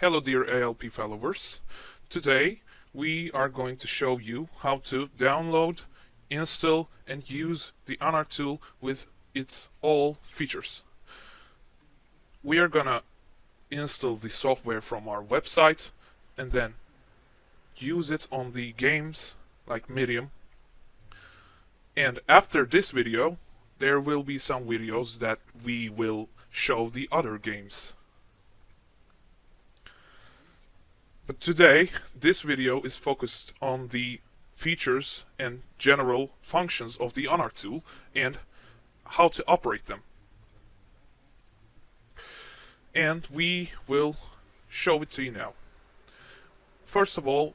Hello dear ALP followers. Today we are going to show you how to download, install and use the UnArch tool with its all features. We are gonna install the software from our website and then use it on the games like Medium. And after this video there will be some videos that we will show the other games. But today, this video is focused on the features and general functions of the UnArch tool and how to operate them. And we will show it to you now. First of all,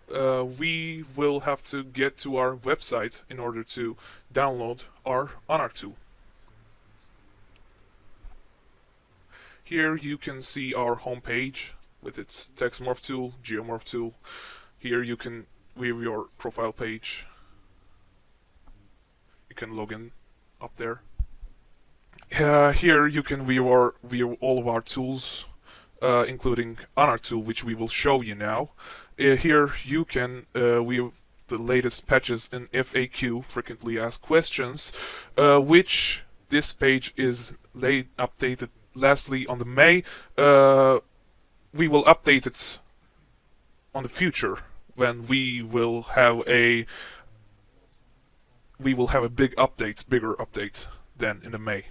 we will have to get to our website in order to download our UnArch tool. Here you can see our home page with its text morph tool, geomorph tool. Here you can view your profile page. You can log in up there. Here you can view all of our tools, including UnArch tool, which we will show you now. Here you can view the latest patches in FAQ, frequently asked questions, which this page is updated lastly on the May. We will update it on the future when we will have a bigger update than in the May.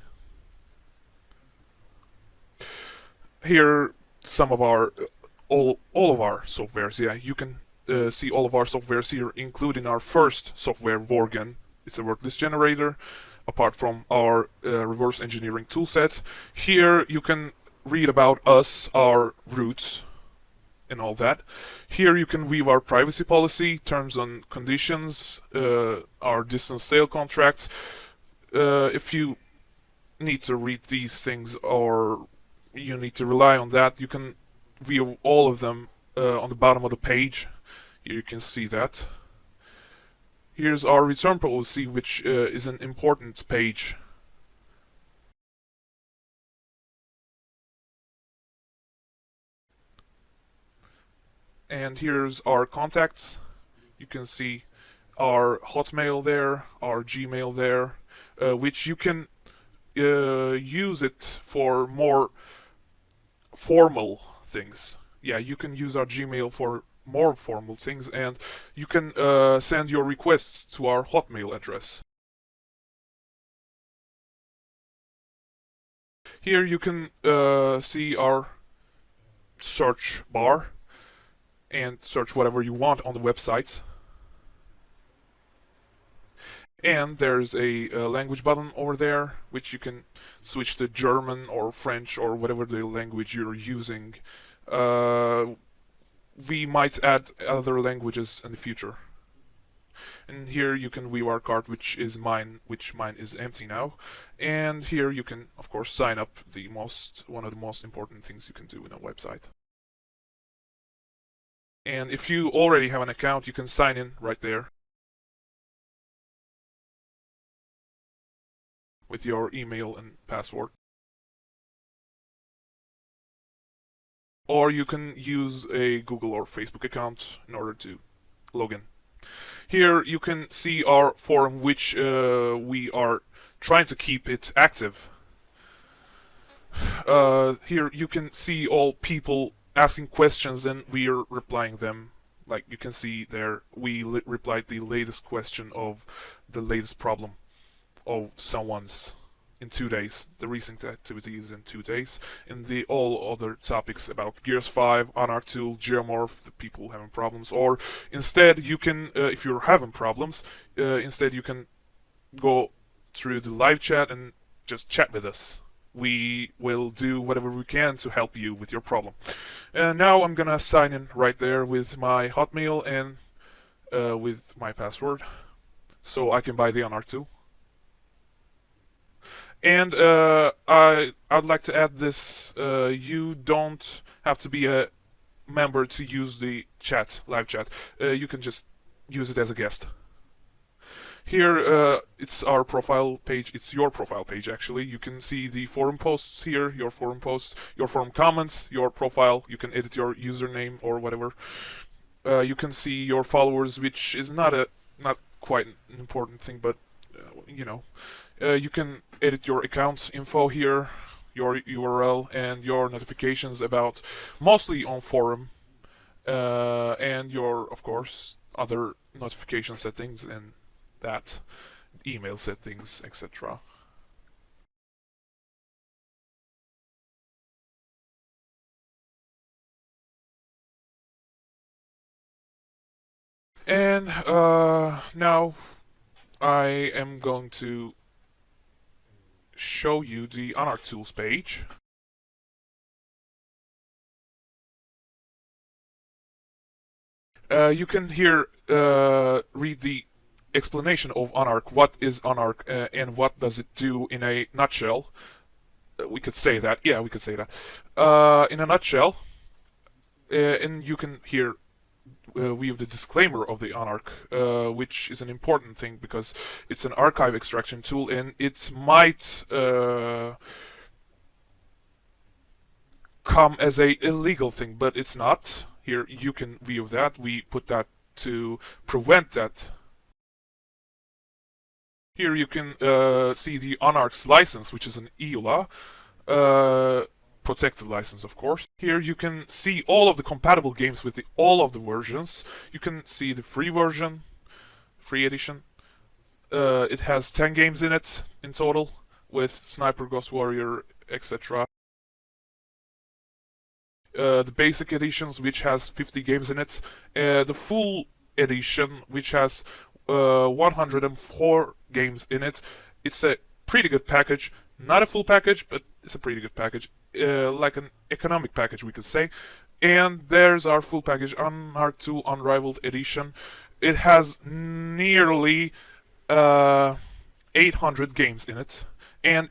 Here some of our all of our softwares. Yeah, you can see all of our softwares here, including our first software, Vorgen. It's a wordlist generator. Apart from our reverse engineering toolset, here you can read about us, our roots, and all that. Here you can view our privacy policy, terms and conditions, our distance sale contract. If you need to read these things or you need to rely on that, you can view all of them on the bottom of the page. Here you can see that. Here's our return policy, which is an important page. And here's our contacts. You can see our Hotmail there, our Gmail there, which you can use it for more formal things. Yeah, you can use our Gmail for more formal things, and you can send your requests to our Hotmail address. Here you can see our search bar and search whatever you want on the website. And there's a language button over there, which you can switch to German or French or whatever the language you're using. We might add other languages in the future. And here you can view our card, which mine is empty now. And here you can, of course, sign up, one of the most important things you can do in a website. And if you already have an account, you can sign in right there with your email and password. Or you can use a Google or Facebook account in order to log in. Here you can see our forum, which we are trying to keep it active. Here you can see all people asking questions and we are replying them. Like you can see there, we replied the latest question of the latest problem of someone's in 2 days. The recent activity is in 2 days. And the all other topics about Gears 5, UnArch Tool, Geomorph, the people having problems. Or instead you can, if you're having problems, instead you can go through the live chat and just chat with us. We will do whatever we can to help you with your problem. And now I'm gonna sign in right there with my Hotmail and with my password, so I can buy the UnArch tool. And I'd like to add this: you don't have to be a member to use the live chat. You can just use it as a guest. Here, it's our profile page. It's your profile page, actually. You can see the forum posts here, your forum posts, your forum comments, your profile. You can edit your username or whatever. You can see your followers, which is not quite an important thing, but you know. You can edit your accounts info here, your URL, and your notifications about mostly on forum, and your, of course, other notification settings and that, email settings, etc. And now I am going to show you the UnArch Tools page. You can here read the explanation of UnArch, what is UnArch, and what does it do in a nutshell. We could say that, yeah, we could say that. In a nutshell, and you can here view the disclaimer of the UnArch, which is an important thing because it's an archive extraction tool, and it might come as a illegal thing, but it's not. Here you can view that. We put that to prevent that. Here you can see the UnArch's license, which is an EULA, protected license, of course. Here you can see all of the compatible games with all of the versions. You can see the free version, free edition. It has 10 games in it in total, with Sniper, Ghost Warrior, etc. The basic editions, which has 50 games in it. The full edition, which has 104 games in it. It's a pretty good package. Not a full package, but it's a pretty good package. Like an economic package, we could say. And there's our full package, UnArch Tool Unrivaled Edition. It has nearly 800 games in it, and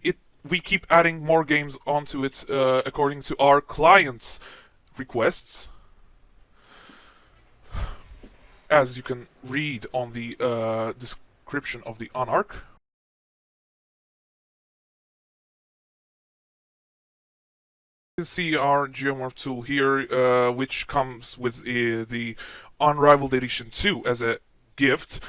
we keep adding more games onto it according to our clients' requests. As you can read on the description of the UnArch. You can see our Geomorph tool here, which comes with the Unrivaled Edition 2 as a gift.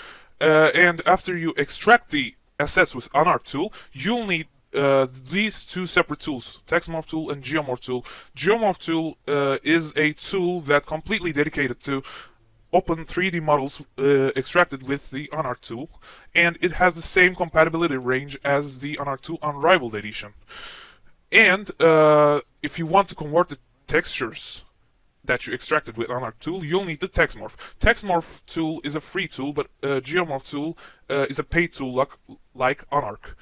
And after you extract the assets with UnArch Tool, you'll need these two separate tools, TextMorph tool and Geomorph tool. Geomorph tool is a tool that completely dedicated to open 3D models extracted with the UnArch tool, and it has the same compatibility range as the UnArch tool Unrivaled Edition. And if you want to convert the textures that you extracted with UnArch tool, you'll need the TextMorph. TextMorph tool is a free tool, but Geomorph tool is a paid tool like UnArch.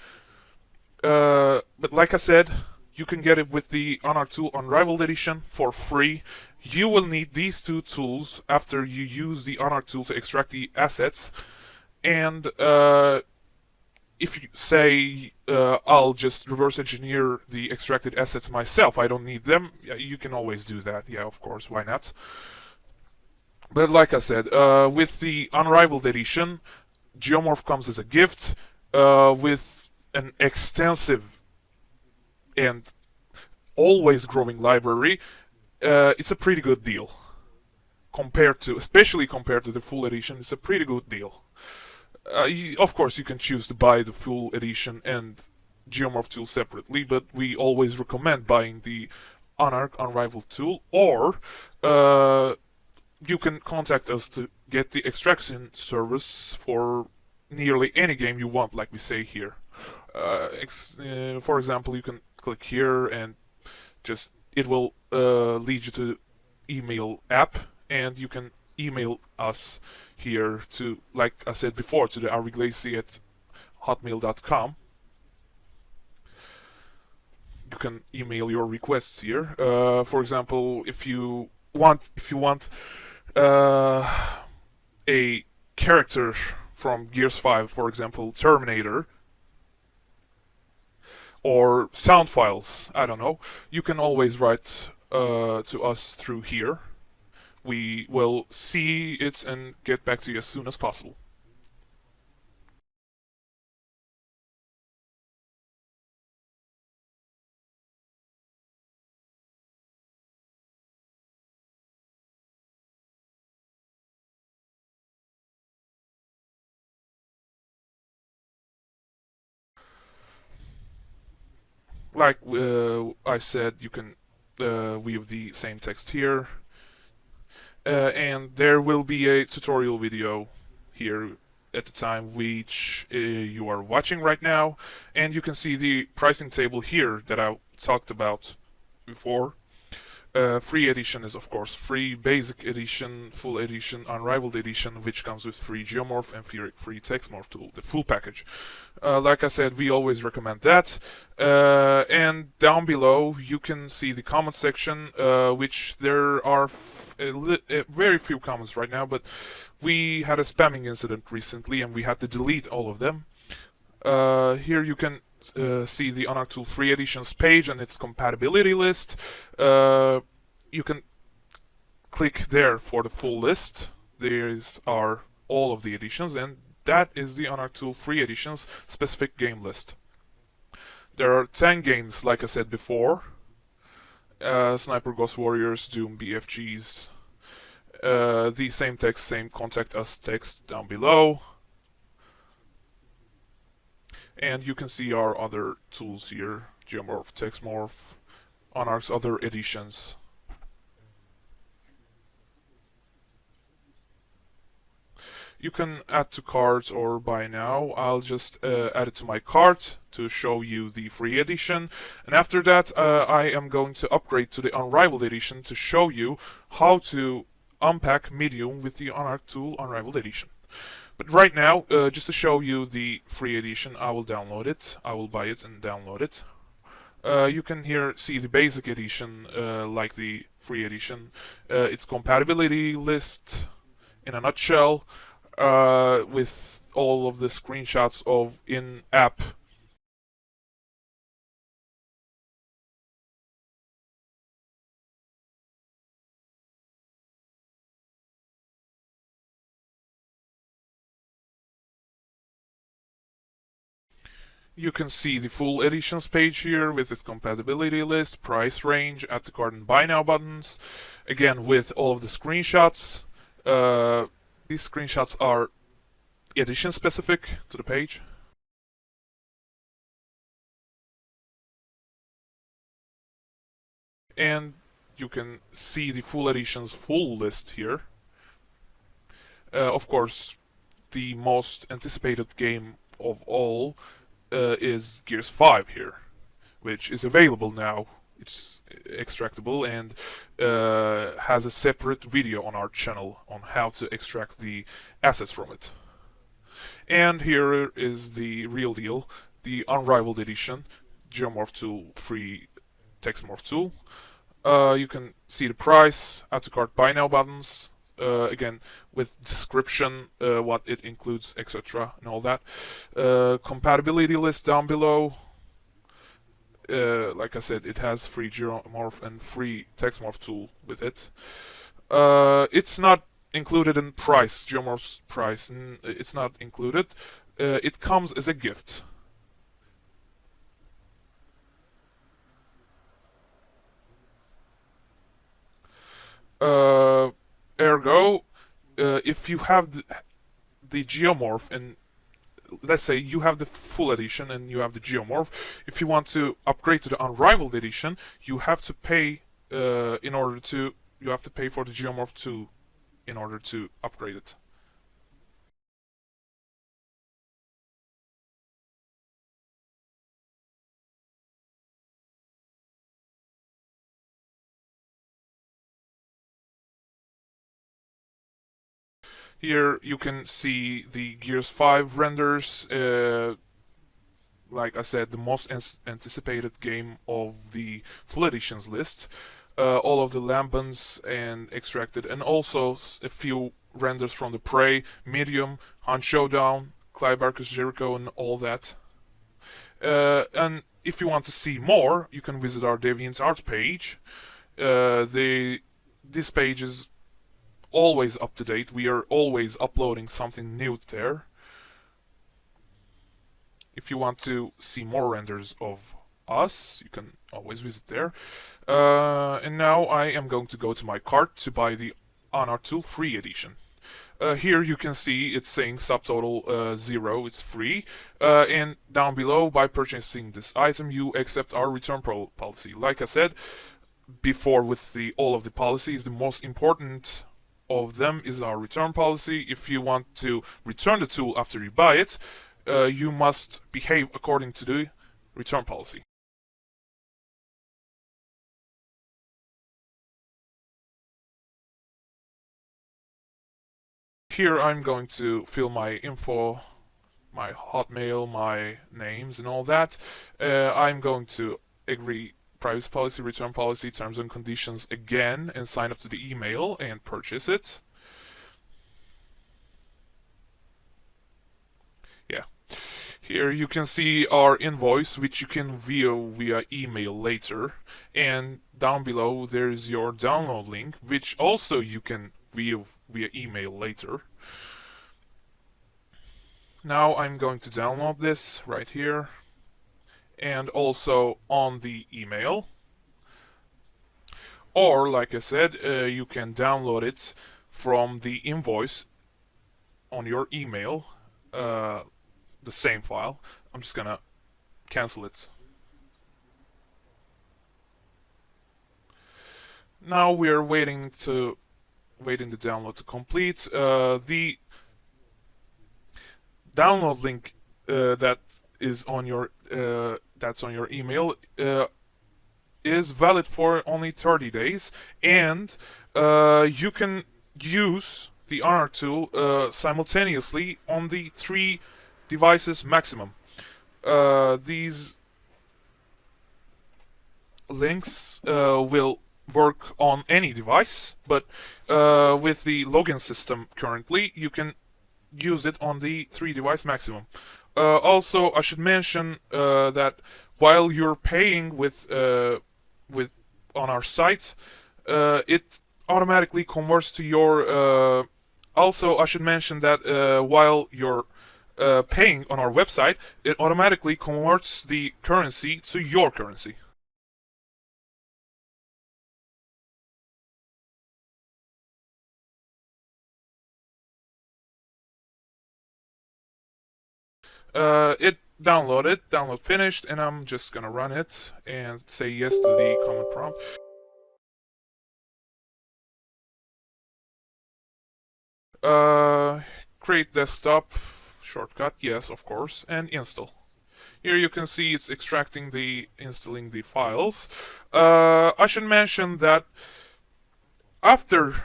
But like I said, you can get it with the UnArch Tool Unrivaled Edition for free. You will need these two tools after you use the UnArch Tool to extract the assets. And if you say, I'll just reverse engineer the extracted assets myself, I don't need them, you can always do that. Yeah, of course, why not? But like I said, with the Unrivaled Edition, Geomorph comes as a gift with an extensive and always growing library. It's a pretty good deal especially compared to the full edition. It's a pretty good deal. Of course, you can choose to buy the full edition and Geomorph tool separately, but we always recommend buying the UnArch Unrivaled tool, or you can contact us to get the extraction service for nearly any game you want, like we say here. For example, you can click here and just it will lead you to email app, and you can email us here to, like I said before, to the ariglacy@hotmail.com. You can email your requests here. For example, if you want a character from Gears 5, for example, Terminator, or sound files, I don't know, you can always write to us through here. We will see it and get back to you as soon as possible. Like I said, you can weave the same text here, and there will be a tutorial video here at the time which you are watching right now, and you can see the pricing table here that I talked about before. Free edition is of course free, basic edition, full edition, unrivaled edition, which comes with free geomorph and free textmorph tool, the full package. Like I said, we always recommend that. And down below you can see the comment section, which there are very few comments right now, but we had a spamming incident recently and we had to delete all of them. Here you can see the UnArch Tool free editions page and its compatibility list. You can click there for the full list. These are all of the editions, and that is the UnArch Tool free editions specific game list. There are 10 games, like I said before. Sniper Ghost Warriors, Doom, BFGs. The same text, same contact us text down below. And you can see our other tools here, Geomorph, Textmorph, UnArch's other editions. You can add to carts or buy now. I'll just add it to my cart to show you the free edition. And after that, I am going to upgrade to the Unrivaled Edition to show you how to unpack Medium with the UnArch Tool Unrivaled Edition. But right now, just to show you the free edition, I will download it. I will buy it and download it. You can here see the basic edition, like the free edition. Its compatibility list in a nutshell, with all of the screenshots of in-app You can see the full editions page here with its compatibility list, price range, add to cart and buy now buttons. Again, with all of the screenshots. These screenshots are edition specific to the page. And you can see the full editions full list here. Of course, the most anticipated game of all is Gears 5 here, which is available now. It's extractable and has a separate video on our channel on how to extract the assets from it. And here is the real deal, the Unrivaled Edition, Geomorph Tool free Textmorph tool. You can see the price, add to cart, buy now buttons, again with description, what it includes, etc. and all that. Compatibility list down below. Like I said, it has free geomorph and free textmorph tool with it. It's not included in price, geomorph's price. It's not included. It comes as a gift. Ergo, if you have the geomorph, and let's say you have the full edition and you have the geomorph, if you want to upgrade to the Unrivaled Edition, you have to pay for the geomorph too in order to upgrade it. Here you can see the Gears 5 renders. Like I said, the most anticipated game of the full editions list. All of the Lambans and extracted, and also a few renders from the Prey, Medium, Hunt Showdown, Clive Barker's Jericho, and all that. And if you want to see more, you can visit our DeviantArt page. This page is always up to date. We are always uploading something new there. If you want to see more renders of us, you can always visit there. And now I am going to go to my cart to buy the UnArch Tool free edition. Here you can see it's saying subtotal 0, it's free. And down below, by purchasing this item, you accept our return policy. Like I said before, with all of the policies, the most important of them is our return policy. If you want to return the tool after you buy it, you must behave according to the return policy. Here I'm going to fill my info, my Hotmail, my names and all that. I'm going to agree privacy policy, return policy, terms and conditions again, and sign up to the email and purchase it. Yeah. Here you can see our invoice, which you can view via email later. And down below there's your download link, which also you can view via email later. Now I'm going to download this right here, and also on the email. Or, like I said, you can download it from the invoice on your email, the same file. I'm just gonna cancel it. Now we're waiting the download to complete. The download link that's on your email is valid for only 30 days, and you can use the UnArch tool simultaneously on the 3 devices maximum. These links will work on any device, but with the login system currently, you can use it on the 3 device maximum. Also, I should mention that while you're paying with on our site, it automatically converts to your. Also, I should mention that while you're paying on our website, it automatically converts the currency to your currency. It downloaded, download finished, and I'm just gonna run it and say yes to the command prompt. Create desktop, shortcut, yes, of course, and install. Here you can see it's installing the files. I should mention that after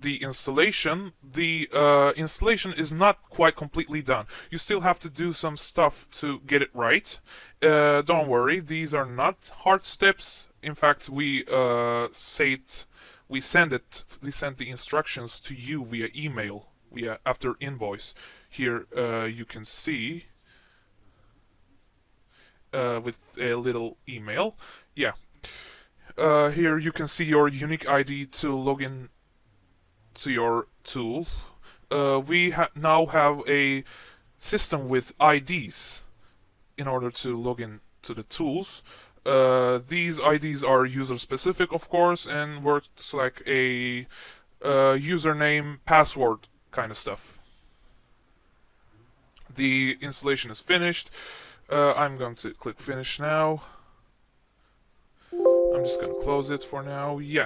the installation is not quite completely done. You still have to do some stuff to get it right. Don't worry, these are not hard steps. In fact, we sent the instructions to you via email, after invoice. Here you can see with a little email. Yeah. Here you can see your unique ID to log in to your tool. We now have a system with IDs in order to log in to the tools. These IDs are user specific, of course, and works like a username, password kind of stuff. The installation is finished. I'm going to click finish now. I'm just going to close it for now. Yeah.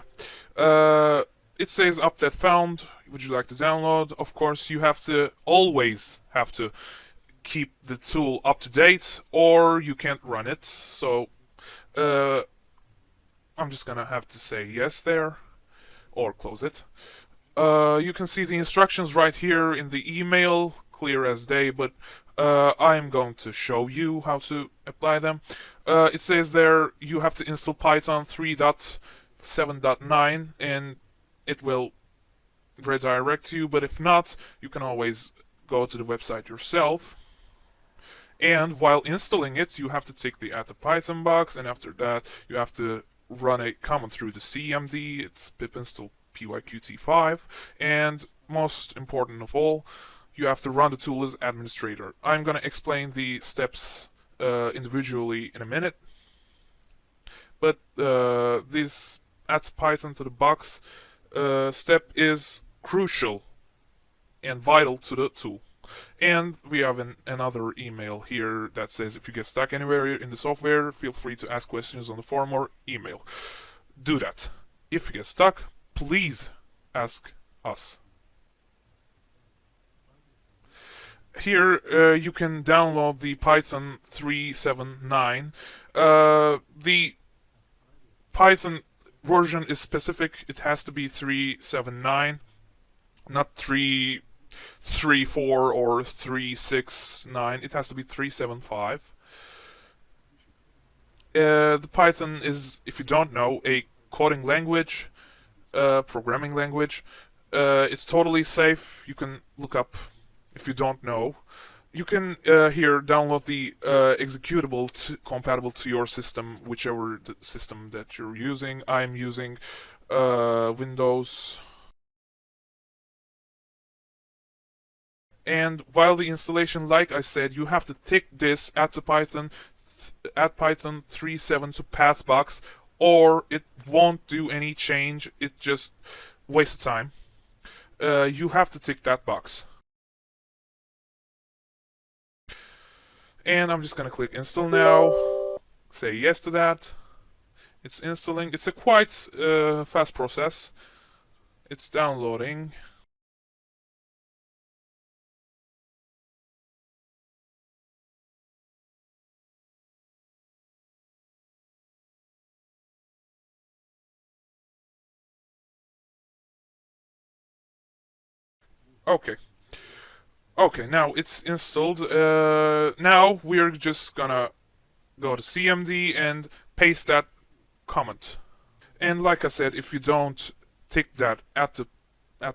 It says update found. Would you like to download? Of course, you always have to keep the tool up to date, or you can't run it. So I'm just gonna have to say yes there, or close it. You can see the instructions right here in the email, clear as day, but I'm going to show you how to apply them. It says there you have to install Python 3.7.9, and it will redirect you, but if not, you can always go to the website yourself. And while installing it, you have to tick the add to Python box, and after that, you have to run a command through the CMD. It's pip install pyqt5, and most important of all, you have to run the tool as administrator. I'm going to explain the steps individually in a minute, but this add Python to the box step is crucial and vital to the tool. And we have another email here that says if you get stuck anywhere in the software, feel free to ask questions on the forum or email. Do that. If you get stuck, please ask us. Here you can download the Python 3.7.9. The Python version is specific. It has to be 3.7.9, not 3.3.4 or 3.6.9. It has to be 3.7.5. The Python is, if you don't know, a coding language, programming language. It's totally safe. You can look up if you don't know. You can here download the executable compatible to your system, whichever the system that you're using. I'm using Windows. And while the installation, like I said, you have to tick this add Python 3.7 to path box, or it won't do any change. It just wastes time. You have to tick that box. And I'm just gonna click install now. Say yes to that. It's installing. It's a quite fast process. It's downloading. Okay. Okay, now it's installed. Now we're just gonna go to CMD and paste that comment. And like I said, if you don't tick that add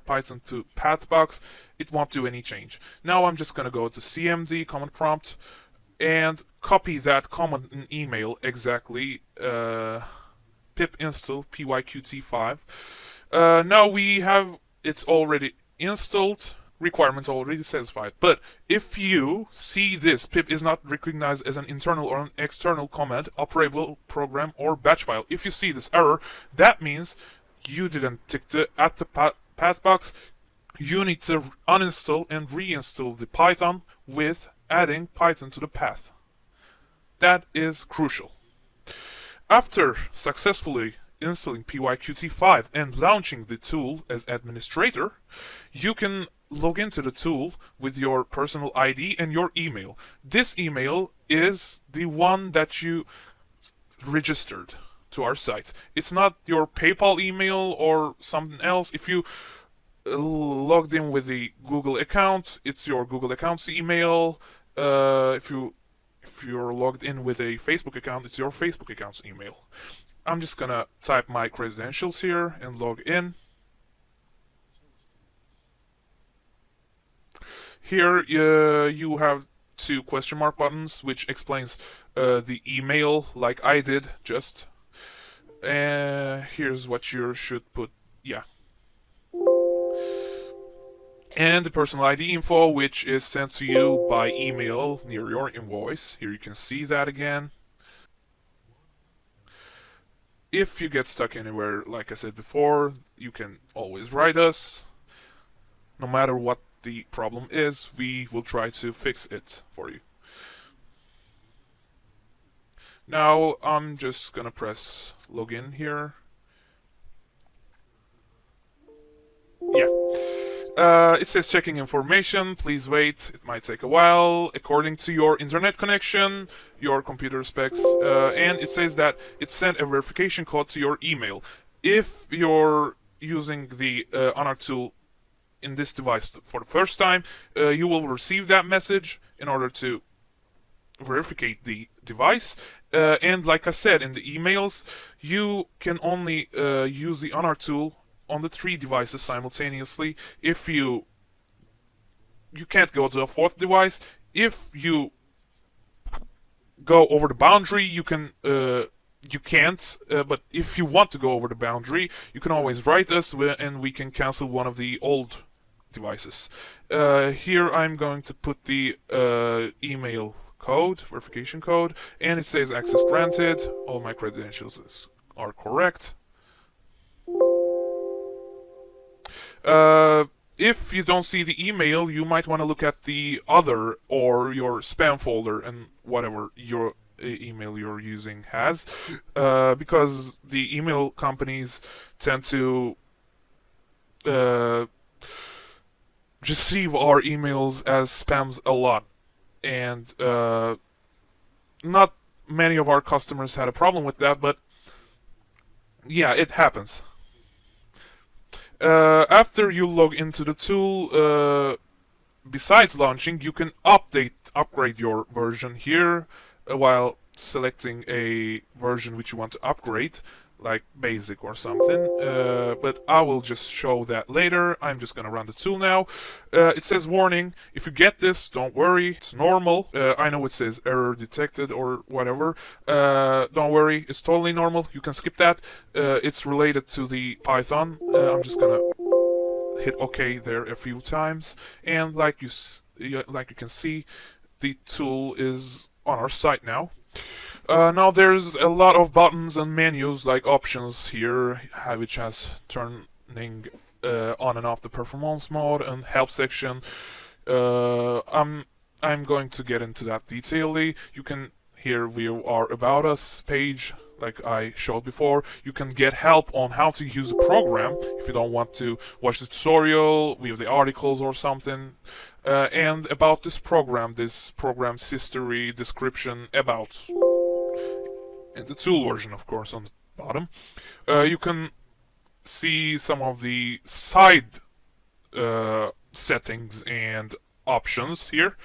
Python to path box, it won't do any change. Now I'm just gonna go to CMD command prompt and copy that command in email exactly. Pip install pyqt5. Now we have it's already installed, requirements already satisfied. But if you see this pip is not recognized as an internal or an external command, operable program, or batch file, if you see this error, that means you didn't tick the add to path box. You need to uninstall and reinstall the Python with adding Python to the path. That is crucial. After successfully installing pyqt5 and launching the tool as administrator, you can log into the tool with your personal ID and your email. This email is the one that you registered to our site. It's not your PayPal email or something else. If you logged in with the Google account, it's your Google account's email. If you're logged in with a Facebook account, it's your Facebook account's email. I'm just gonna type my credentials here and log in. Here you have two question mark buttons, which explains the email, like I did just. Here's what you should put. Yeah. And the personal ID info, which is sent to you by email near your invoice. Here you can see that again. If you get stuck anywhere, like I said before, you can always write us. No matter what the problem is, we will try to fix it for you. Now I'm just gonna press login here. Yeah. It says checking information, please wait, it might take a while, according to your internet connection, your computer specs, and it says that it sent a verification code to your email. If you're using the UnArch Tool in this device for the first time, you will receive that message in order to verify the device. And like I said in the emails, you can only use the UnArch Tool on the 3 devices simultaneously. If you can't go to a 4th device. If you go over the boundary, you can't. But if you want to go over the boundary, you can always write us, and we can cancel one of the old devices. Here I'm going to put the email code, verification code, and it says access granted. All my credentials are correct. if you don't see the email, you might want to look at the other or your spam folder and whatever your email you're using has, because the email companies tend to uh, receive our emails as spams a lot, and not many of our customers had a problem with that, but yeah, it happens. After you log into the tool, besides launching, you can upgrade your version here while selecting a version which you want to upgrade, like basic or something. But I will just show that later. I'm just gonna run the tool now. It says warning. If you get this, don't worry. It's normal. I know it says error detected or whatever. Don't worry. It's totally normal. You can skip that. It's related to the Python. I'm just gonna hit OK there a few times, and like you can see, the tool is on our site now. Now there's a lot of buttons and menus like options here, which has turning on and off the performance mode and help section. I'm going to get into that detailedly. You can here view our about us page, like I showed before. You can get help on how to use the program if you don't want to watch the tutorial, view the articles or something. And about this program's history, description, about, and the tool version, of course, on the bottom. You can see some of the side settings and options here,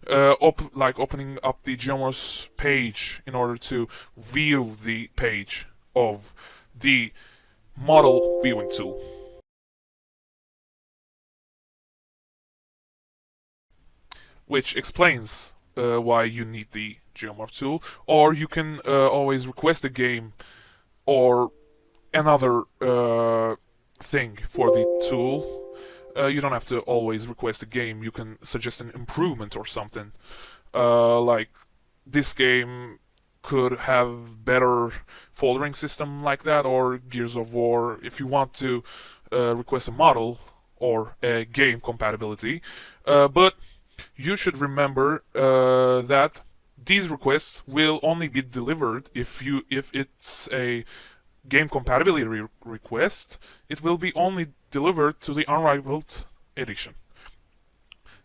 like opening up the Geomorph's page in order to view the page of the model viewing tool. Which explains why you need the Geomorph tool, or you can always request a game or another thing for the tool. You don't have to always request a game. You can suggest an improvement or something. Like this game could have better foldering system like that, or Gears of War. If you want to request a model or a game compatibility, but you should remember that these requests will only be delivered if it's a game compatibility request. It will be only delivered to the Unrivaled Edition.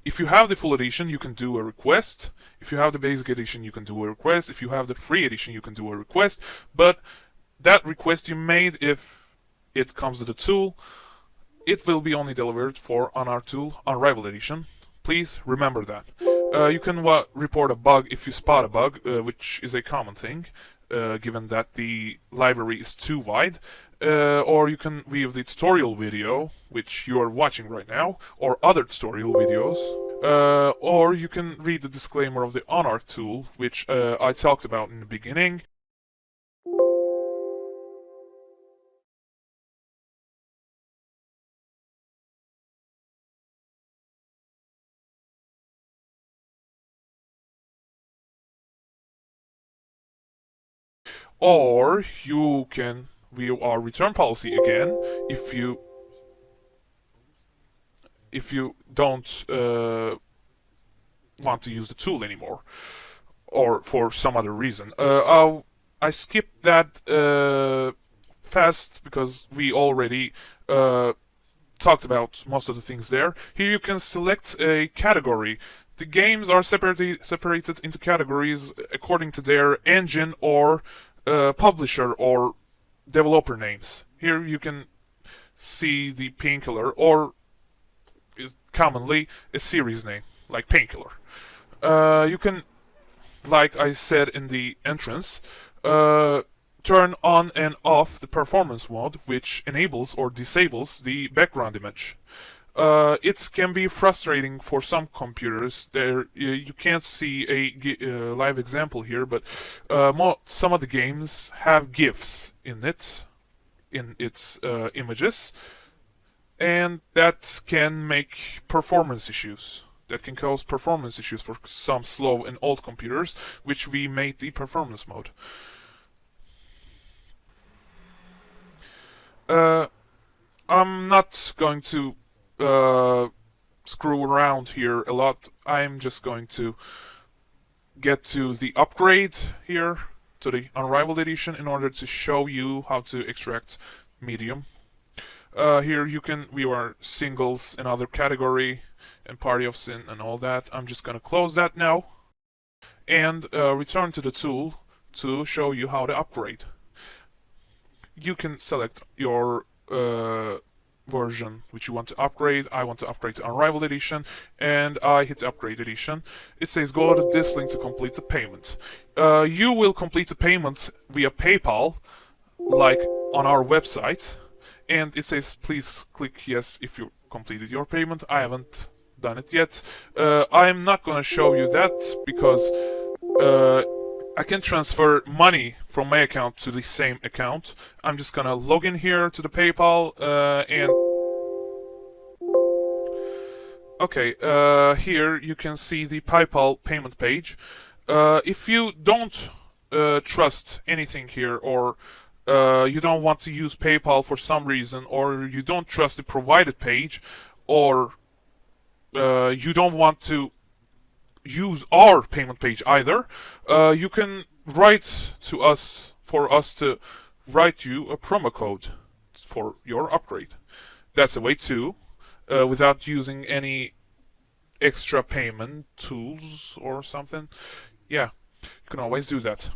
If you have the full edition, you can do a request. If you have the basic edition, you can do a request. If you have the free edition, you can do a request. But that request you made, if it comes to the tool, it will be only delivered for UnArch Tool Unrivaled Edition. Please remember that. You can report a bug if you spot a bug, which is a common thing, given that the library is too wide. Or you can view the tutorial video, which you are watching right now, or other tutorial videos. Or you can read the disclaimer of the UnArch tool, which I talked about in the beginning. Or you can view our return policy again if you don't want to use the tool anymore, or for some other reason. I skipped that fast because we already talked about most of the things there. Here you can select a category. The games are separated into categories according to their engine or publisher or developer names. Here you can see the Painkiller, or is commonly a series name, like Painkiller. You can, like I said in the entrance, turn on and off the performance mode, which enables or disables the background image. It can be frustrating for some computers. There, you can't see a live example here, but some of the games have GIFs in its images, and that can make performance issues. That can cause performance issues for some slow and old computers, which we made the performance mode. I'm not going to screw around here a lot, I'm just going to get to the upgrade here to the Unrivaled Edition in order to show you how to extract medium. Here you can view our singles and other category and party of sin and all that. I'm just gonna close that now and return to the tool to show you how to upgrade. You can select your version which you want to upgrade. I want to upgrade to Unrivaled Edition, and I hit Upgrade Edition. It says go to this link to complete the payment. You will complete the payment via PayPal, like on our website, and it says please click yes if you completed your payment. I haven't done it yet. I'm not gonna show you that because I can transfer money from my account to the same account. I'm just gonna log in here to the PayPal and okay, here you can see the PayPal payment page. If you don't trust anything here, or you don't want to use PayPal for some reason, or you don't trust the provided page, or you don't want to use our payment page either, you can write to us for us to write you a promo code for your upgrade. That's a way too, without using any extra payment tools or something. Yeah, you can always do that.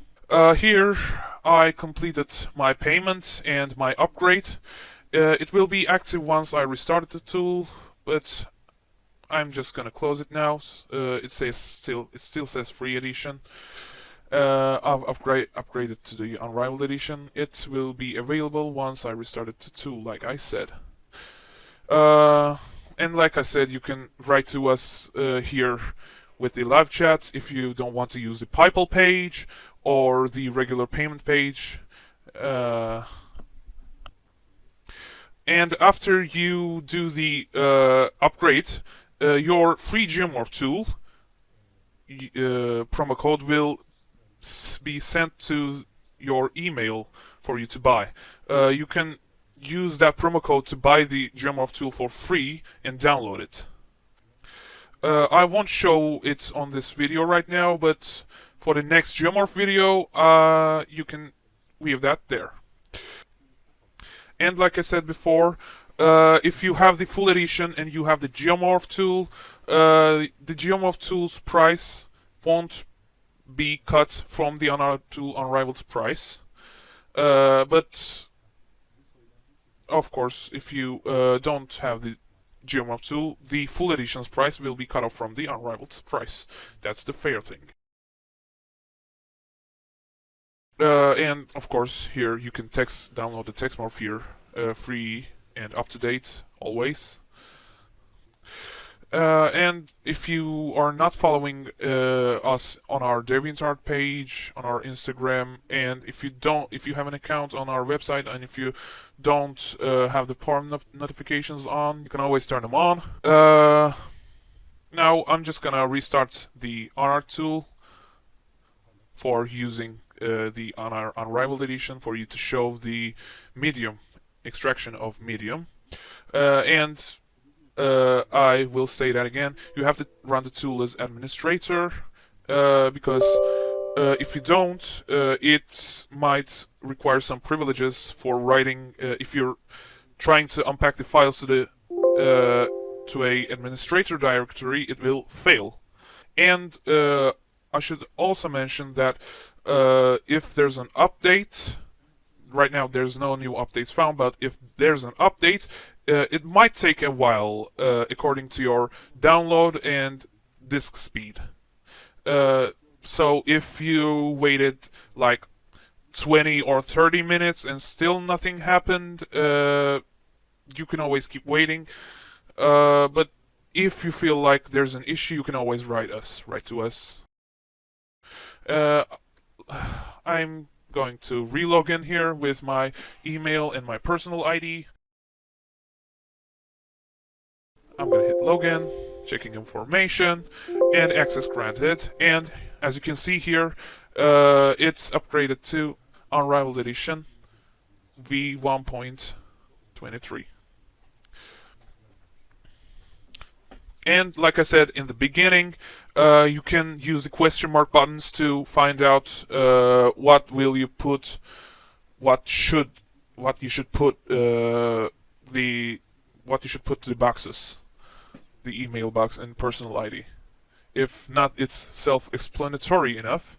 Here I completed my payment and my upgrade. It will be active once I restarted the tool, but I'm just gonna close it now. It still says free edition. I've upgraded to the Unrivaled Edition. It will be available once I restarted the tool, like I said. And like I said, you can write to us here with the live chat if you don't want to use the PayPal page or the regular payment page. And after you do the upgrade, your free Geomorph tool promo code will be sent to your email for you to buy. You can use that promo code to buy the Geomorph tool for free and download it. I won't show it on this video right now, but for the next Geomorph video, you can leave that there. And like I said before, if you have the full edition and you have the Geomorph tool, the Geomorph tool's price won't be cut from the UnArch Tool Unrivaled's price. But of course, if you don't have the Geomorph tool, the full edition's price will be cut off from the Unrivaled's price. That's the fair thing. And of course, here you can download the TextMorph here, free and up to date always. And if you are not following us on our DeviantArt page, on our Instagram, and if you have an account on our website, and if you don't have the PARM notifications on, you can always turn them on. Now I'm just gonna restart the UnArch tool for using the Unrivaled Edition for you to show the medium extraction of medium. And I will say that again, you have to run the tool as administrator, because if you don't, it might require some privileges for writing. If you're trying to unpack the files to a administrator directory, it will fail. And I should also mention that if there's an update, right now there's no new updates found, but if there's an update, it might take a while according to your download and disk speed. So if you waited like 20 or 30 minutes and still nothing happened, you can always keep waiting. But if you feel like there's an issue, you can always write to us. I'm going to relog in here with my email and my personal ID. I'm going to hit login, checking information, and access granted. And as you can see here, it's upgraded to Unrivaled Edition v1.23. And like I said in the beginning, you can use the question mark buttons to find out what will you put, what should, what you should put the what you should put to the boxes, the email box and personal ID. If not, it's self-explanatory enough.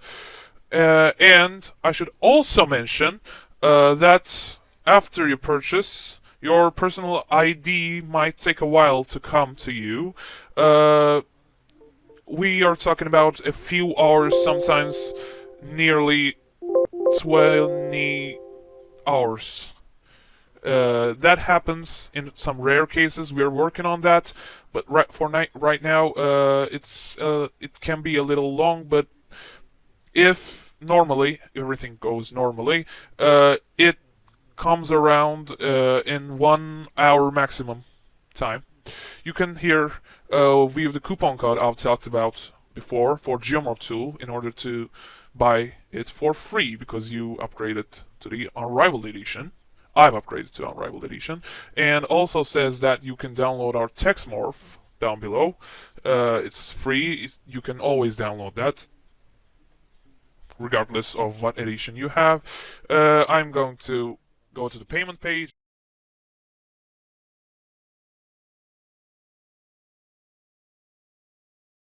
And I should also mention that after you purchase, your personal ID might take a while to come to you. We are talking about a few hours, sometimes nearly 20 hours. That happens in some rare cases. We're working on that, but right now, it can be a little long. But if normally everything goes normally, it comes around in 1 hour maximum time. You can here view the coupon code I've talked about before for UnArch Tool in order to buy it for free because you upgraded to the Unrivaled Edition. I've upgraded to Unrivaled Edition, and also says that you can download our text morph down below. It's free. You can always download that, regardless of what edition you have. I'm going to go to the payment page.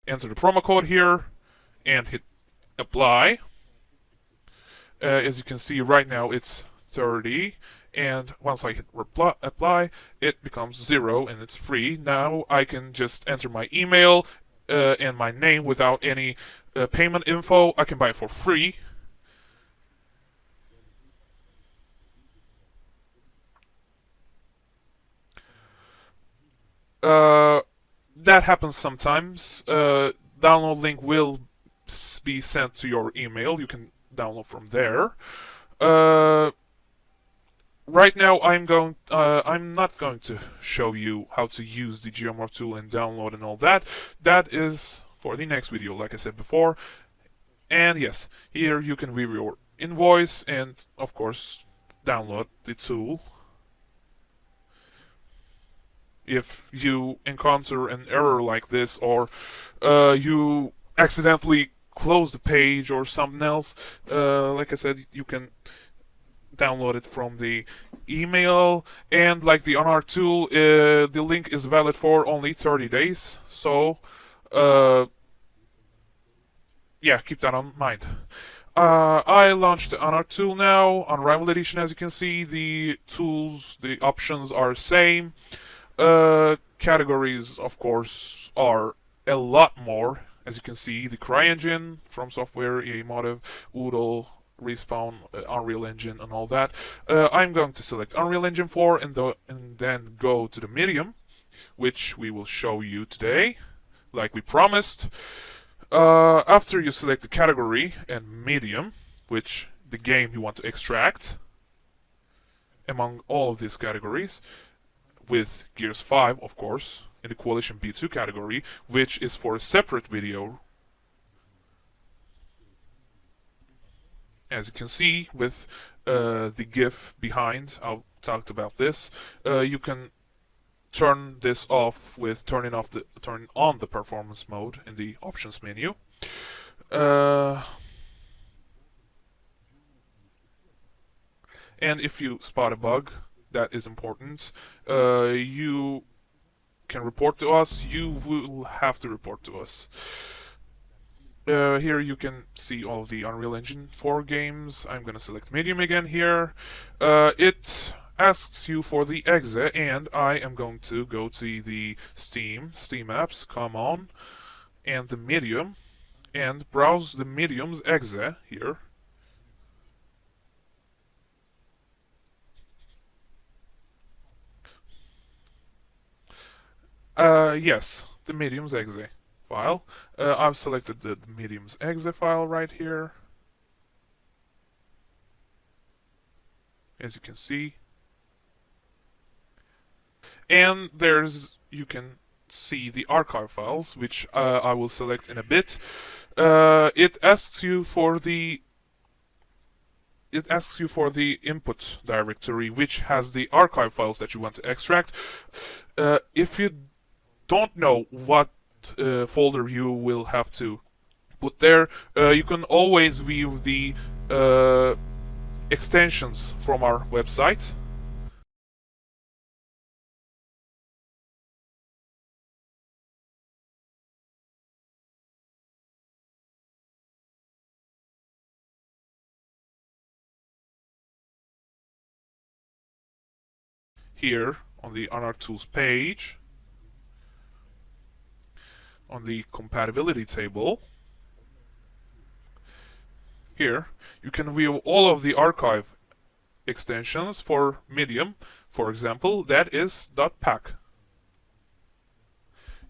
Enter the promo code here and hit apply. As you can see right now, it's 30. And once I hit apply, it becomes 0 and it's free. Now I can just enter my email and my name without any payment info. I can buy it for free. That happens sometimes. Download link will be sent to your email. You can download from there. Right now, I'm not going to show you how to use the UnArch tool and download and all that. That is for the next video, like I said before. And yes, here you can view your invoice and, of course, download the tool. If you encounter an error like this, or you accidentally close the page or something else, like I said, you can download it from the email. And like the UnArch tool, the link is valid for only 30 days. So yeah, keep that in mind. I launched the UnArch tool now, Unrivaled Edition. As you can see, the tools, the options are same. Categories, of course, are a lot more. As you can see, the CryEngine, From Software, EA Motive, Oodle, Respawn, Unreal Engine, and all that. I'm going to select Unreal Engine 4 and then go to the medium, which we will show you today, like we promised. After you select the category and medium, which the game you want to extract among all of these categories, with Gears 5, of course, in the Coalition B2 category, which is for a separate video. As you can see with the GIF behind, I've talked about this. You can turn this off with turn on the performance mode in the options menu. And if you spot a bug, that is important. You can report to us. You will have to report to us. Here you can see all of the Unreal Engine 4 games. I'm gonna select medium again here. It asks you for the exe, and I am going to go to the Steam apps, come on, and the medium, and browse the medium's exe here. Yes, the medium's exe file. I've selected the medium's exe file right here. As you can see. And you can see the archive files, which I will select in a bit. It asks you for the input directory, which has the archive files that you want to extract. If you don't know what what folder you will have to put there. You can always view the extensions from our website. Here on the UnArch Tools page, on the compatibility table, here you can view all of the archive extensions for Medium. For example, that is .pack.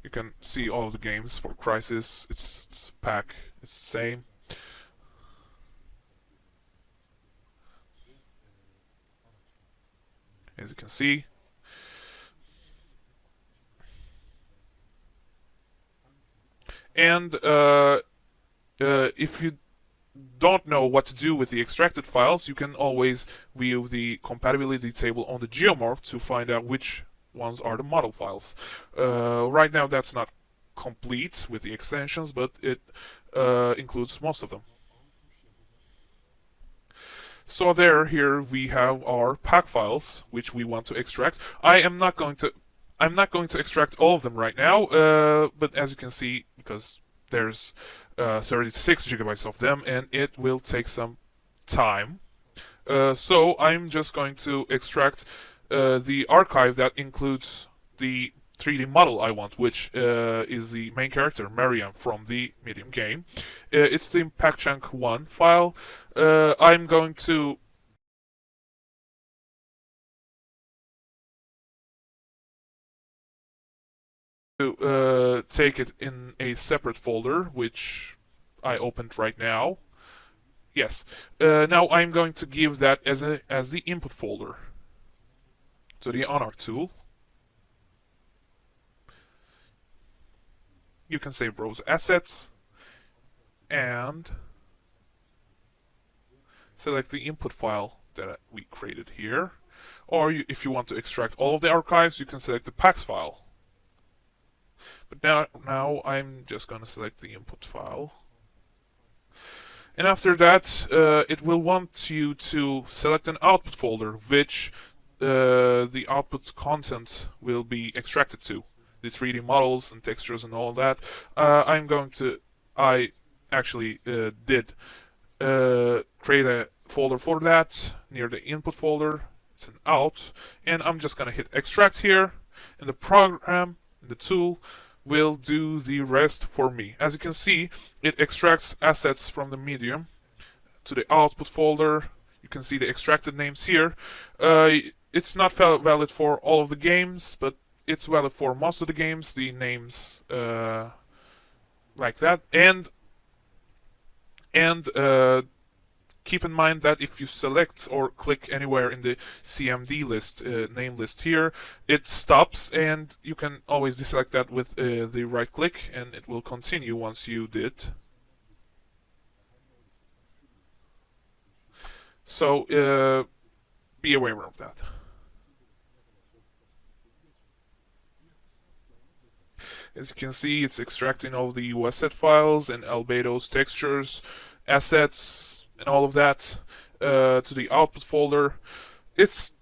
You can see all of the games for Crysis. It's pack. It's the same. As you can see. And if you don't know what to do with the extracted files, you can always view the compatibility table on the geomorph to find out which ones are the model files. Right now that's not complete with the extensions, but it includes most of them. So here we have our pack files which we want to extract. I'm not going to extract all of them right now, but as you can see, because there's 36 gigabytes of them, and it will take some time. So I'm just going to extract the archive that includes the 3D model I want, which is the main character, Mariam, from the Medium game. It's the PackChunk1 file. I'm going to take it in a separate folder, which I opened right now. Yes. Now I'm going to give that as the input folder to the UnArch tool. You can say browse assets and select the input file that we created here. Or if you want to extract all of the archives, you can select the packs file. But now I'm just going to select the input file. And after that, it will want you to select an output folder, which the output content will be extracted to. The 3D models and textures and all that. I actually did create a folder for that near the input folder. It's an out. And I'm just going to hit extract here. And the program, the tool, will do the rest for me. As you can see, it extracts assets from the Medium to the output folder. You can see the extracted names here. It's not valid for all of the games, but it's valid for most of the games, the names like that. And keep in mind that if you select or click anywhere in the CMD list, name list here, it stops, and you can always deselect that with the right click, and it will continue once you did. So be aware of that. As you can see, it's extracting all the UAsset files and albedos, textures, assets, and all of that to the output folder. It's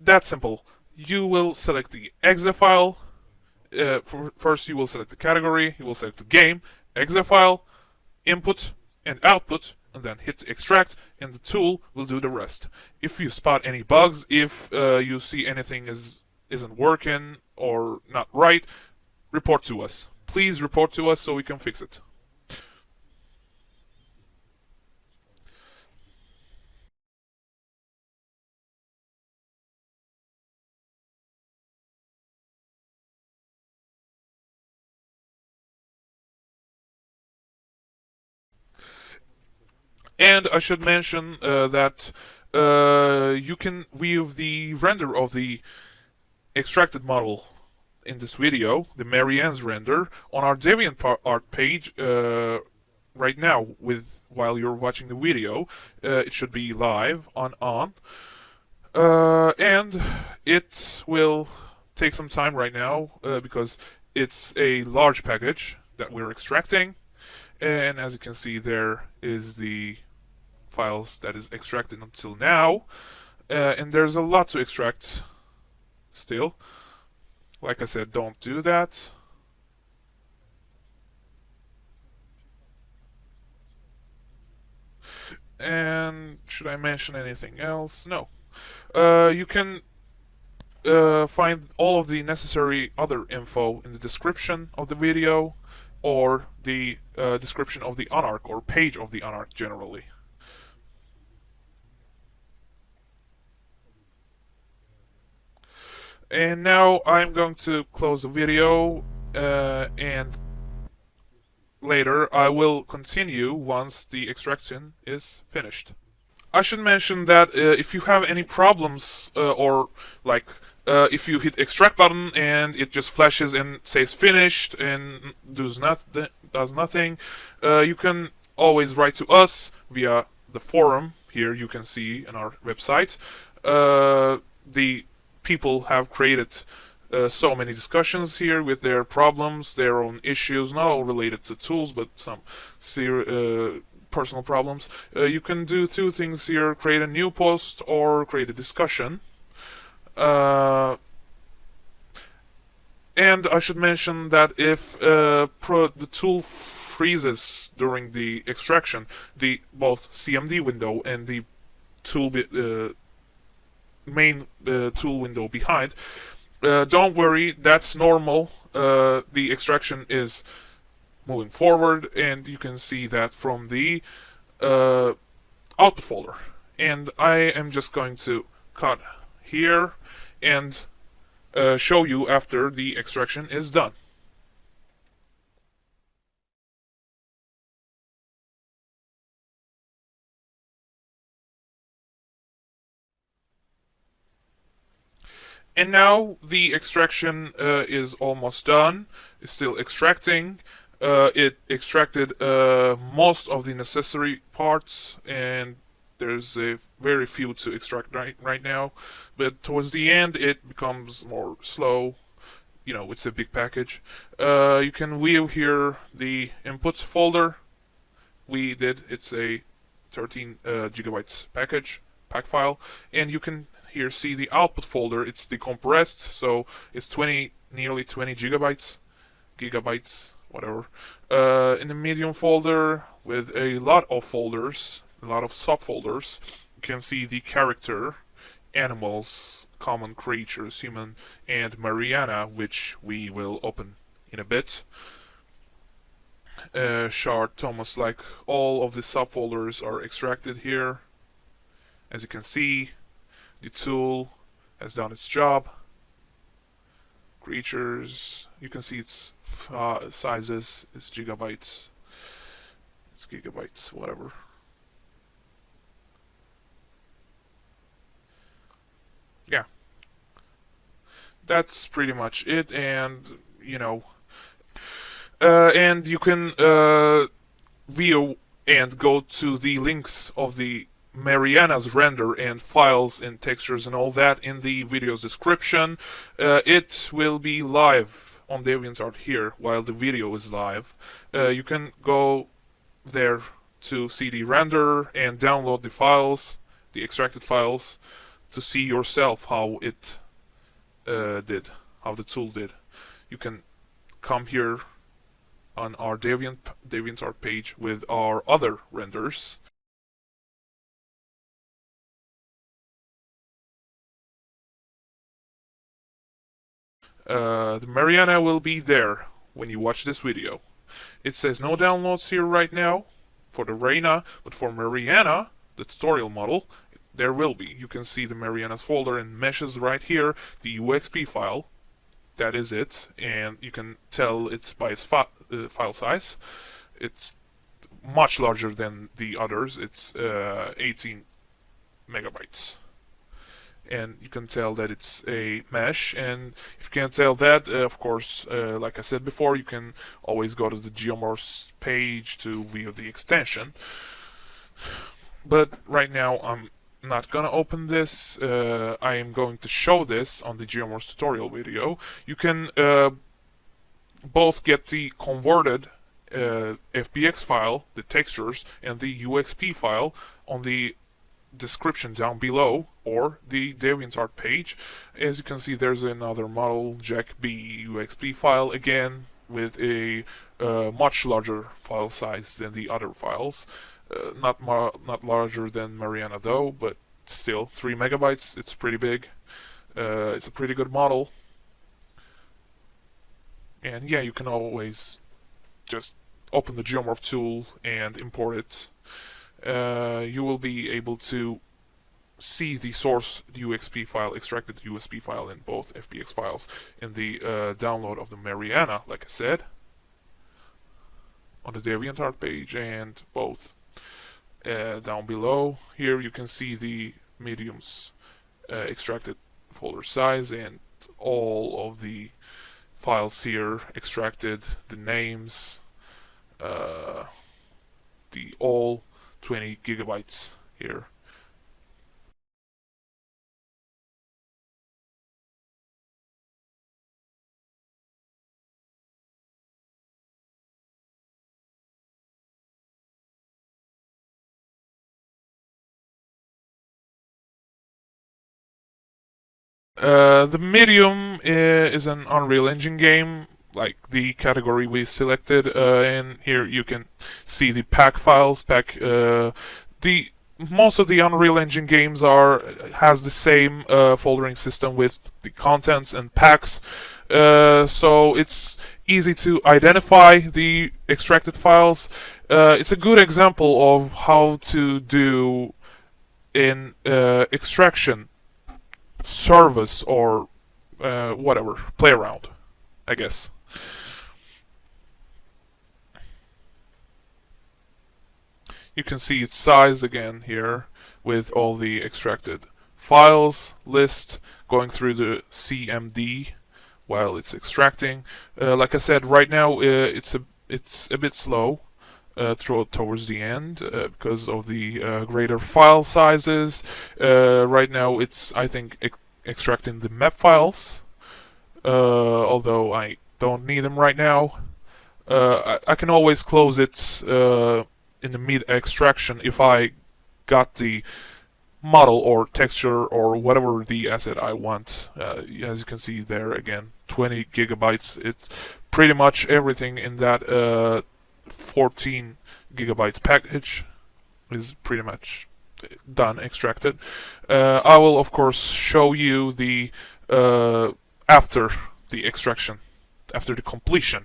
that simple. You will select the exe file. First, you will select the category, you will select the game, exe file, input, and output, and then hit extract, and the tool will do the rest. If you spot any bugs, if you see anything isn't working or not right, report to us. Please report to us so we can fix it. And I should mention that you can view the render of the extracted model in this video, the Marianne's render, on our DeviantArt page right now. While you're watching the video, it should be live on, and it will take some time right now because it's a large package that we're extracting, and as you can see, there is the files that is extracted until now, and there's a lot to extract still. Like I said, don't do that. And should I mention anything else? No. You can find all of the necessary other info in the description of the video, or the description of the UnArch, or page of the UnArch generally. And now I'm going to close the video, and later I will continue once the extraction is finished. I should mention that if you have any problems, or like if you hit extract button and it just flashes and says finished and does nothing, you can always write to us via the forum. Here you can see in our website. The people have created so many discussions here with their problems, their own issues, not all related to tools, but some personal problems. You can do two things here: create a new post or create a discussion. And I should mention that if the tool freezes during the extraction, the both CMD window and the tool main tool window behind, don't worry, that's normal. The extraction is moving forward, and you can see that from the output folder. And I am just going to cut here and show you after the extraction is done. And now the extraction is almost done. It's still extracting. It extracted most of the necessary parts, and there's a very few to extract right now. But towards the end, it becomes more slow. You know, it's a big package. You can view here the input folder. It's a 13 gigabytes pack file, and you can here see the output folder. It's decompressed, so it's nearly 20 gigabytes, whatever. In the medium folder with a lot of folders, a lot of subfolders, you can see the character, animals, common creatures, human, and Mariana, which we will open in a bit. Shard, Thomas, like all of the subfolders are extracted here. As you can see, the tool has done its job. Creatures, you can see its sizes, its gigabytes, whatever. Yeah, that's pretty much it. And you know, and you can view and go to the links of the Mariana's render and files and textures and all that in the video's description. It will be live on DeviantArt here while the video is live. You can go there to see the render and download the files, the extracted files, to see yourself how it how the tool did. You can come here on our DeviantArt page with our other renders. The Mariana will be there when you watch this video. It says no downloads here right now for the Reina, but for Mariana, the tutorial model, there will be. You can see the Mariana's folder and meshes right here, the UXP file. That is it, and you can tell it's by its file size. It's much larger than the others. It's 18 megabytes. And you can tell that it's a mesh, and if you can't tell that, of course, like I said before, you can always go to the Geomorphs page to view the extension. But right now I'm not gonna open this. I am going to show this on the Geomorphs tutorial video. You can both get the converted FBX file, the textures, and the UXP file on the description down below, or the DeviantArt page. As you can see, there's another model Jack B UXP file, again with a much larger file size than the other files. Not larger than Mariana though, but still 3 megabytes. It's pretty big. It's a pretty good model. And yeah, you can always just open the Geomorph tool and import it. You will be able to see the source UXP file, extracted USP file in both FBX files in the download of the Mariana, like I said, on the DeviantArt page, and both down below. Here you can see the mediums extracted folder size and all of the files here extracted, the names, the all 20 gigabytes here. The medium is an Unreal Engine game, like the category we selected, and here you can see the pack files. Most of the Unreal Engine games has the same foldering system with the contents and packs, so it's easy to identify the extracted files. It's a good example of how to do an extraction service or whatever, play around, I guess. You can see its size again here with all the extracted files list going through the CMD while it's extracting. Like I said, right now it's a bit slow towards the end because of the greater file sizes. Right now it's, I think, extracting the map files, although I don't need them right now. I can always close it in the mid extraction if I got the model or texture or whatever the asset I want. As you can see there again, 20 gigabytes. It's pretty much everything in that 14 gigabyte package is pretty much done, extracted. I will of course show you the after the extraction, after the completion.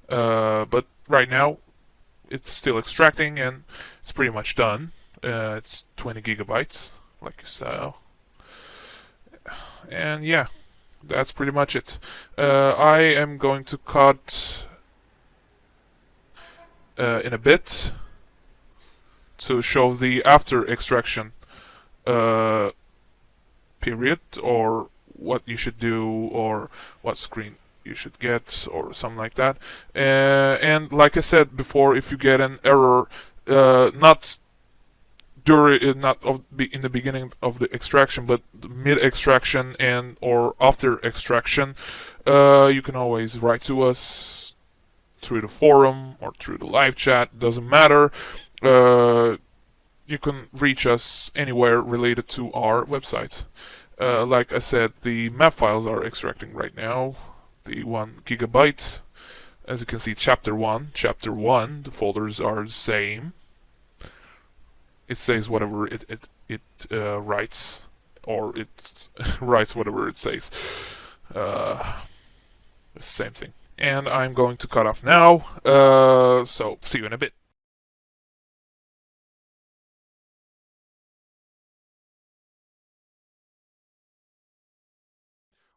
But right now it's still extracting and it's pretty much done. It's 20 gigabytes, like you saw. And yeah, that's pretty much it. I am going to cut in a bit to show the after extraction period, or what you should do, or what screen you should get, or something like that. And like I said before, if you get an error, not in the beginning of the extraction, but mid extraction and or after extraction, you can always write to us through the forum or through the live chat. Doesn't matter. You can reach us anywhere related to our website. Like I said, the map files are extracting right now. The 1 gigabyte. As you can see, chapter 1, the folders are the same. It says whatever it writes, or it writes whatever it says. Same thing. And I'm going to cut off now, so see you in a bit.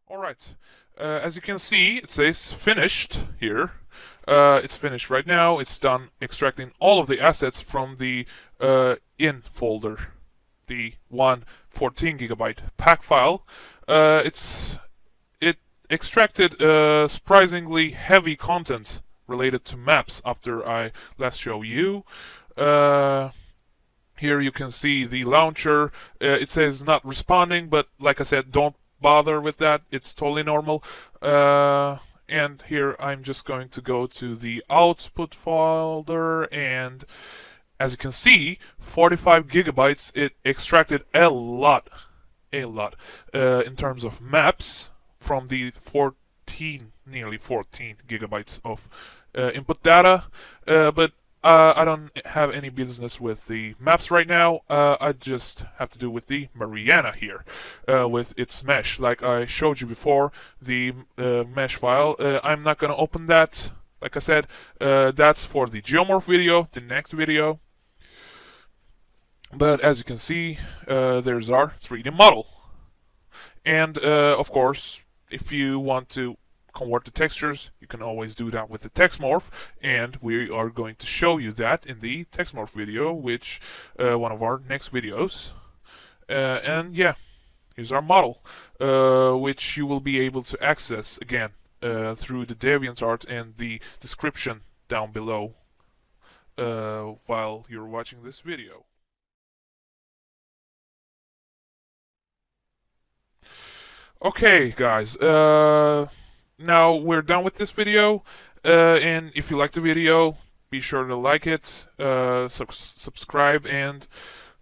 Alright, as you can see, it says finished here. It's finished right now. It's done extracting all of the assets from the in folder, the 14 gigabyte pack file. It extracted surprisingly heavy content related to maps after I last showed you. Here you can see the launcher. It says not responding, but like I said, don't bother with that. It's totally normal. And here I'm just going to go to the output folder, and as you can see, 45 gigabytes. It extracted a lot in terms of maps from the 14, nearly 14 gigabytes of input data. But I don't have any business with the maps right now. I just have to do with the Mariana here, with its mesh. Like I showed you before, the mesh file. I'm not going to open that. Like I said, that's for the geomorph video, the next video. But as you can see, there's our 3D model. And of course, if you want to convert the textures, you can always do that with the text morph, and we are going to show you that in the text morph video, which one of our next videos. And yeah, here's our model, which you will be able to access again through the DeviantArt and the description down below while you're watching this video. Okay, guys, now we're done with this video, and if you like the video, be sure to like it, subscribe, and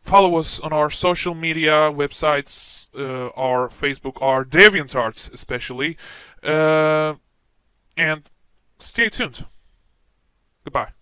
follow us on our social media websites, our Facebook, our DeviantArt especially, and stay tuned. Goodbye.